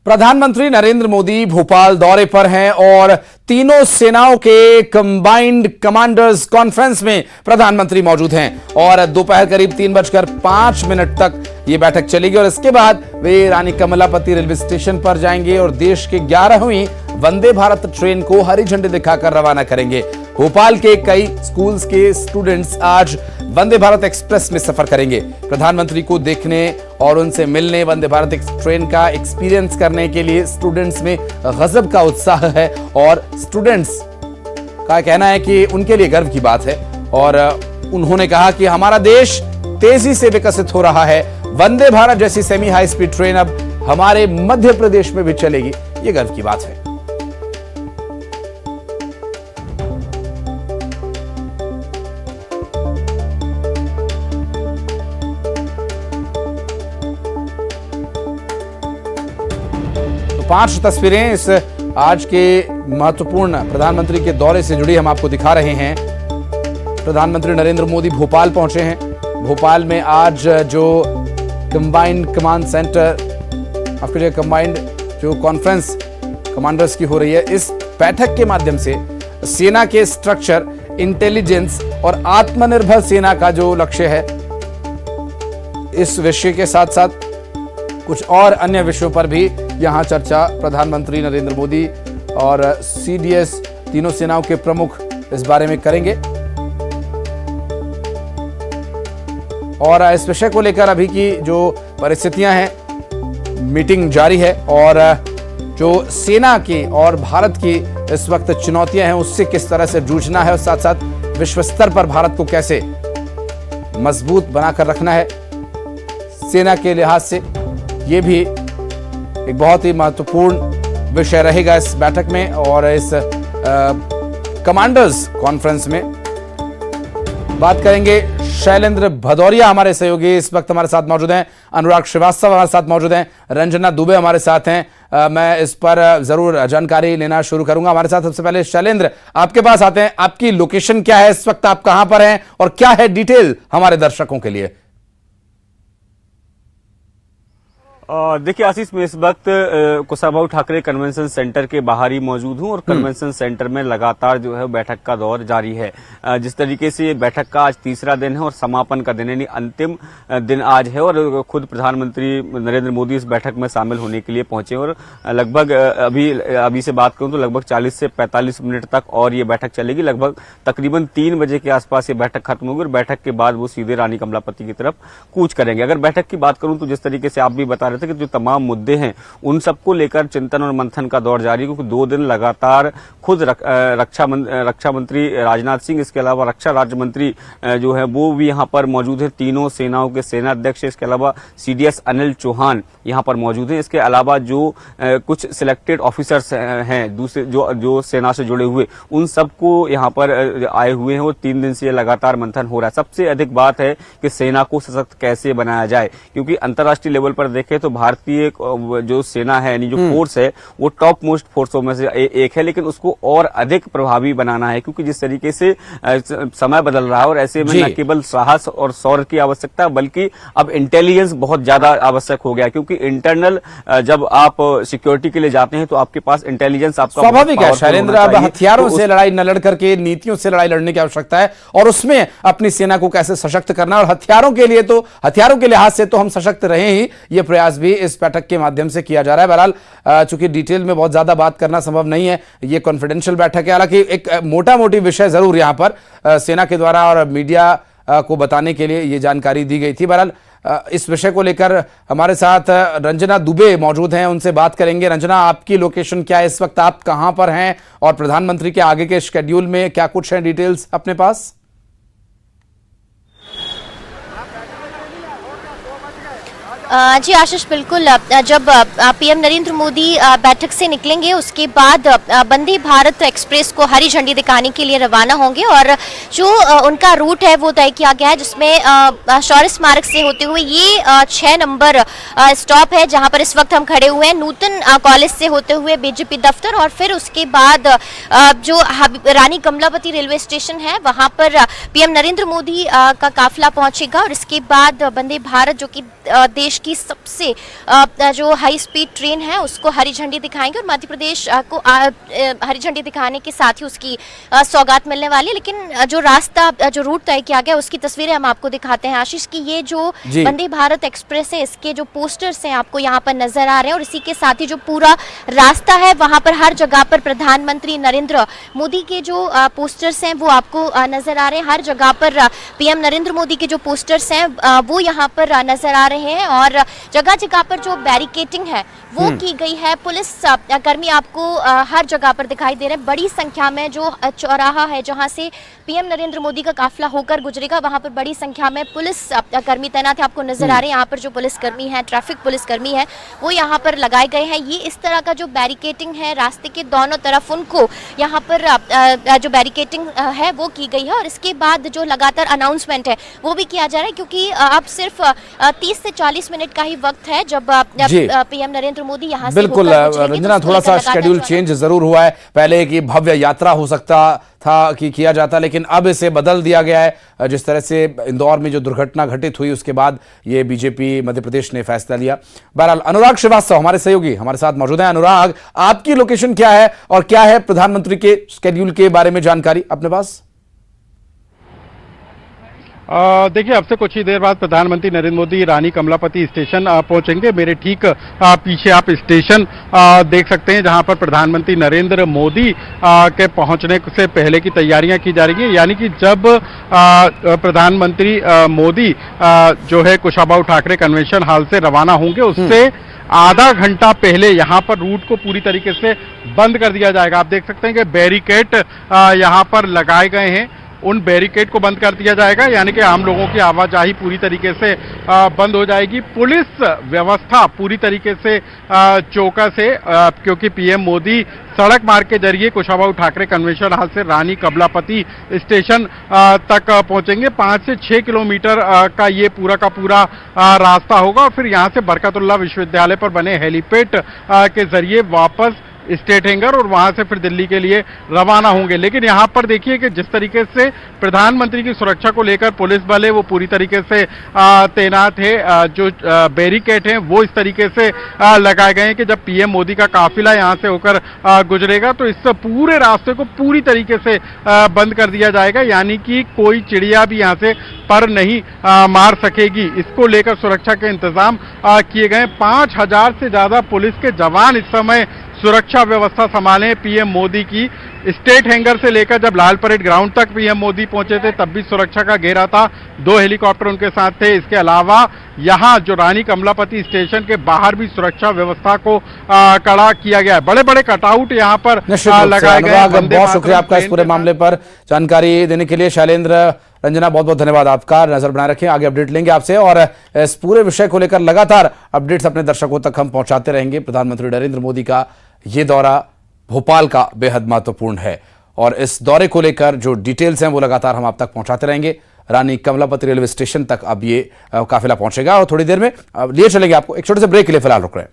प्रधानमंत्री नरेंद्र मोदी भोपाल दौरे पर हैं और तीनों सेनाओं के कंबाइंड कमांडर्स कॉन्फ्रेंस में प्रधानमंत्री मौजूद हैं और दोपहर करीब 3:05 तक ये बैठक चलेगी और इसके बाद वे रानी कमलापति रेलवे स्टेशन पर जाएंगे और देश के 11वीं वंदे भारत ट्रेन को हरी झंडी दिखाकर रवाना करेंगे। भोपाल के कई स्कूल्स के स्टूडेंट्स आज वंदे भारत एक्सप्रेस में सफर करेंगे। प्रधानमंत्री को देखने और उनसे मिलने, वंदे भारत ट्रेन का एक्सपीरियंस करने के लिए स्टूडेंट्स में गजब का उत्साह है और स्टूडेंट्स का कहना है कि उनके लिए गर्व की बात है और उन्होंने कहा कि हमारा देश तेजी से विकसित हो रहा है। वंदे भारत जैसी सेमी हाई स्पीड ट्रेन अब हमारे मध्य प्रदेश में भी चलेगी, ये गर्व की बात है। तो 5 तस्वीरें इस आज के महत्वपूर्ण प्रधानमंत्री के दौरे से जुड़ी हम आपको दिखा रहे हैं। प्रधानमंत्री नरेंद्र मोदी भोपाल पहुंचे हैं। भोपाल में आज जो कंबाइंड कमांड सेंटर आपके कंबाइंड जो कॉन्फ्रेंस कमांडर्स की हो रही है, इस बैठक के माध्यम से सेना के स्ट्रक्चर, इंटेलिजेंस और आत्मनिर्भर सेना का जो लक्ष्य है, इस विषय के साथ साथ कुछ और अन्य विषयों पर भी यहां चर्चा प्रधानमंत्री नरेंद्र मोदी और सीडीएस तीनों सेनाओं के प्रमुख इस बारे में करेंगे और इस विषय को लेकर अभी की जो परिस्थितियां हैं, मीटिंग जारी है और जो सेना की और भारत की इस वक्त चुनौतियां हैं उससे किस तरह से जूझना है और साथ साथ विश्व स्तर पर भारत को कैसे मजबूत बनाकर रखना है सेना के लिहाज से, ये भी एक बहुत ही महत्वपूर्ण विषय रहेगा इस बैठक में और इस कमांडर्स कॉन्फ्रेंस में। बात करेंगे शैलेंद्र भदौरिया हमारे सहयोगी इस वक्त हमारे साथ मौजूद हैं, अनुराग श्रीवास्तव हमारे साथ मौजूद हैं, रंजना दुबे हमारे साथ हैं। मैं इस पर जरूर जानकारी लेना शुरू करूंगा। हमारे साथ सबसे पहले शैलेंद्र, आपके पास आते हैं। आपकी लोकेशन क्या है इस वक्त, आप कहां पर हैं और क्या है डिटेल हमारे दर्शकों के लिए? देखिए आशीष, मैं इस वक्त कुशाभाऊ ठाकरे कन्वेंशन सेंटर के बाहर ही मौजूद हूं और कन्वेंशन सेंटर में लगातार जो है बैठक का दौर जारी है। जिस तरीके से बैठक का आज तीसरा दिन है और समापन का दिन यानी अंतिम दिन आज है और खुद प्रधानमंत्री नरेंद्र मोदी इस बैठक में शामिल होने के लिए पहुंचे और लगभग अभी से बात करूं तो लगभग 40 से 45 मिनट तक और ये बैठक चलेगी। लगभग तकरीबन 3 बजे के आसपास ये बैठक खत्म होगी और बैठक के बाद वो सीधे रानी कमलापति की तरफ कूच करेंगे। अगर बैठक की बात करूं तो जिस तरीके से आप भी बता रहे थे कि जो तमाम मुद्दे हैं उन सबको लेकर चिंतन और मंथन का दौर जारी है, क्योंकि 2 दिन लगातार खुद रक्षा मंत्री राजनाथ सिंह, इसके अलावा रक्षा राज्य मंत्री जो है वो भी यहां पर मौजूद है। तीनों सेनाओं के सेना अध्यक्ष, इसके अलावा सीडीएस अनिल चौहान यहां पर मौजूद हैं। इसके अलावा जो कुछ सिलेक्टेड ऑफिसर्स हैं दूसरे जो सेना से जुड़े हुए, उन सबको यहां पर आए हुए हैं और 3 दिन से लगातार मंथन हो रहा है। सबसे अधिक बात है कि सेना को सशक्त कैसे बनाया जाए, क्योंकि अंतर्राष्ट्रीय लेवल पर देखें तो भारतीय जो सेना है यानी जो फोर्स है वो टॉप मोस्ट फोर्सों में से एक है, लेकिन उसको और अधिक प्रभावी बनाना है, क्योंकि जिस तरीके से समय बदल रहा है और ऐसे में न केवल साहस और शौर्य की आवश्यकता बल्कि अब इंटेलिजेंस बहुत ज्यादा आवश्यक हो गया, क्योंकि इंटरनल जब आप सिक्योरिटी के लिए जाते हैं तो आपके पास इंटेलिजेंस आपका स्वाभाविक है शैलेंद्र। अब हथियारों से लड़ाई न लड़ करके नीतियों से लड़ाई लड़ने की आवश्यकता है और उसमें अपनी सेना को कैसे सशक्त करना, और हथियारों के लिहाज से तो हम सशक्त रहे ही, ये प्रयास भी इस बैठक के माध्यम से किया जा रहा है। बहरहाल चूंकि डिटेल में बहुत ज्यादा बात करना संभव नहीं है, ये कॉन्फिडेंशियल बैठक है, हालांकि एक मोटा मोटी विषय जरूर यहां पर सेना के द्वारा और मीडिया को बताने के लिए ये जानकारी दी गई थी। बहरहाल इस विषय को लेकर हमारे साथ रंजना दुबे मौजूद हैं, उनसे बात करेंगे। रंजना, आपकी लोकेशन क्या है इस वक्त, आप कहां पर हैं और प्रधानमंत्री के आगे के शेड्यूल में क्या कुछ है डिटेल्स अपने पास? जी आशीष, बिल्कुल। जब पीएम नरेंद्र मोदी बैठक से निकलेंगे उसके बाद वंदे भारत एक्सप्रेस को हरी झंडी दिखाने के लिए रवाना होंगे और जो उनका रूट है वो तय किया गया है, जिसमें शौर्य स्मारक से होते हुए ये 6 नंबर स्टॉप है जहां पर इस वक्त हम खड़े हुए हैं, नूतन कॉलेज से होते हुए बीजेपी दफ्तर और फिर उसके बाद जो रानी कमलापति रेलवे स्टेशन है वहां पर पीएम नरेंद्र मोदी का काफिला पहुंचेगा और इसके बाद वंदे भारत जो कि देश की सबसे जो हाई स्पीड ट्रेन है उसको हरी झंडी दिखाएंगे और मध्य प्रदेश को हरी झंडी दिखाने के साथ ही उसकी सौगात मिलने वाली है। लेकिन जो रास्ता, जो रूट तय किया गया उसकी तस्वीरें हम आपको दिखाते हैं आशीष की। ये जो वंदे भारत एक्सप्रेस है इसके जो पोस्टर्स हैं आपको यहाँ पर नजर आ रहे हैं और इसी के साथ ही जो पूरा रास्ता है वहां पर हर जगह पर प्रधानमंत्री नरेंद्र मोदी के जो पोस्टर्स हैं वो आपको नजर आ रहे हैं। हर जगह पर पीएम नरेंद्र मोदी के जो पोस्टर्स हैं वो यहाँ पर नजर आ रहे हैं और जगह जगह पर जो बैरिकेटिंग है वो की गई है। पुलिस कर्मी आपको हर जगह पर दिखाई दे रहे हैं। बड़ी संख्या में जो चौराहा है जहां से पीएम नरेंद्र मोदी का काफिला होकर गुजरेगा वहां पर बड़ी संख्या में पुलिस कर्मी तैनात है, आपको नजर आ रहे हैं। यहाँ पर जो पुलिस कर्मी है, ट्रैफिक पुलिस कर्मी है, वो यहाँ पर लगाए गए हैं। ये इस तरह का जो बैरिकेटिंग है रास्ते के दोनों तरफ, उनको यहाँ पर जो बैरिकेटिंग है वो की गई है और इसके बाद जो लगातार अनाउंसमेंट है वो भी किया जा रहा है क्योंकि अब सिर्फ 30 से 40 मिनट का ही वक्त है जब पीएम नरेंद्र मोदी यहाँ से बिल्कुल रंजना, थोड़ा सा शेड्यूल चेंज जरूर हुआ है। पहले की भव्य यात्रा हो सकता था कि किया जाता, लेकिन अब इसे बदल दिया गया है। जिस तरह से इंदौर में जो दुर्घटना घटित हुई उसके बाद ये बीजेपी मध्य प्रदेश ने फैसला लिया। बहरहाल अनुराग श्रीवास्तव हमारे सहयोगी हमारे साथ मौजूद हैं। अनुराग, आपकी लोकेशन क्या है और क्या है प्रधानमंत्री के शेड्यूल के बारे में जानकारी अपने पास? देखिए, अब से कुछ ही देर बाद प्रधानमंत्री नरेंद्र मोदी रानी कमलापति स्टेशन पहुंचेंगे। मेरे ठीक पीछे आप स्टेशन देख सकते हैं जहां पर प्रधानमंत्री नरेंद्र मोदी के पहुंचने से पहले की तैयारियां की जा रही हैं। यानी कि जब प्रधानमंत्री मोदी जो है कुशाभाऊ ठाकरे कन्वेंशन हॉल से रवाना होंगे उससे आधा घंटा पहले यहां पर रूट को पूरी तरीके से बंद कर दिया जाएगा। आप देख सकते हैं कि बैरिकेड यहां पर लगाए गए हैं, उन बैरिकेड को बंद कर दिया जाएगा, यानी कि आम लोगों की आवाजाही पूरी तरीके से बंद हो जाएगी। पुलिस व्यवस्था पूरी तरीके से चौकस है क्योंकि पीएम मोदी सड़क मार्ग के जरिए कुशाभाऊ ठाकरे कन्वेंशन हॉल से रानी कमलापति स्टेशन तक पहुंचेंगे। 5 से 6 किलोमीटर का ये पूरा का पूरा रास्ता होगा और फिर यहां से बरकतुल्लाह विश्वविद्यालय पर बने हेलीपैड के जरिए वापस स्टेट हैंगर और वहां से फिर दिल्ली के लिए रवाना होंगे। लेकिन यहां पर देखिए कि जिस तरीके से प्रधानमंत्री की सुरक्षा को लेकर पुलिस बल है वो पूरी तरीके से तैनात है। जो बैरिकेड हैं वो इस तरीके से लगाए गए हैं कि जब पीएम मोदी का काफिला यहां से होकर गुजरेगा तो इस पूरे रास्ते को पूरी तरीके से बंद कर दिया जाएगा, यानी कि कोई चिड़िया भी यहां से पर नहीं मार सकेगी। इसको लेकर सुरक्षा के इंतजाम किए गए। 5000 से ज्यादा पुलिस के जवान इस समय सुरक्षा व्यवस्था संभाले पीएम मोदी की। स्टेट हैंगर से लेकर जब लाल परेड ग्राउंड तक पीएम मोदी पहुंचे थे तब भी सुरक्षा का घेरा था, 2 हेलीकॉप्टर उनके साथ थे। इसके अलावा यहां जो रानी कमलापति स्टेशन के बाहर भी सुरक्षा व्यवस्था को कड़ा किया गया है। बड़े बड़े कटआउट यहां पर लगाए गए। बहुत शुक्रिया आपका इस पूरे मामले पर जानकारी देने के लिए। शैलेंद्र, रंजना, बहुत बहुत धन्यवाद आपका। नजर बनाए रखें, आगे अपडेट लेंगे आपसे और इस पूरे विषय को लेकर लगातार अपडेट्स अपने दर्शकों तक हम पहुंचाते रहेंगे। प्रधानमंत्री नरेंद्र मोदी का ये दौरा भोपाल का बेहद महत्वपूर्ण है और इस दौरे को लेकर जो डिटेल्स हैं वो लगातार हम आप तक पहुंचाते रहेंगे। रानी कमलापति रेलवे स्टेशन तक अब ये काफिला पहुंचेगा और थोड़ी देर में लिए चलेंगे आपको। एक छोटे से ब्रेक के लिए फिलहाल रुक रहे हैं।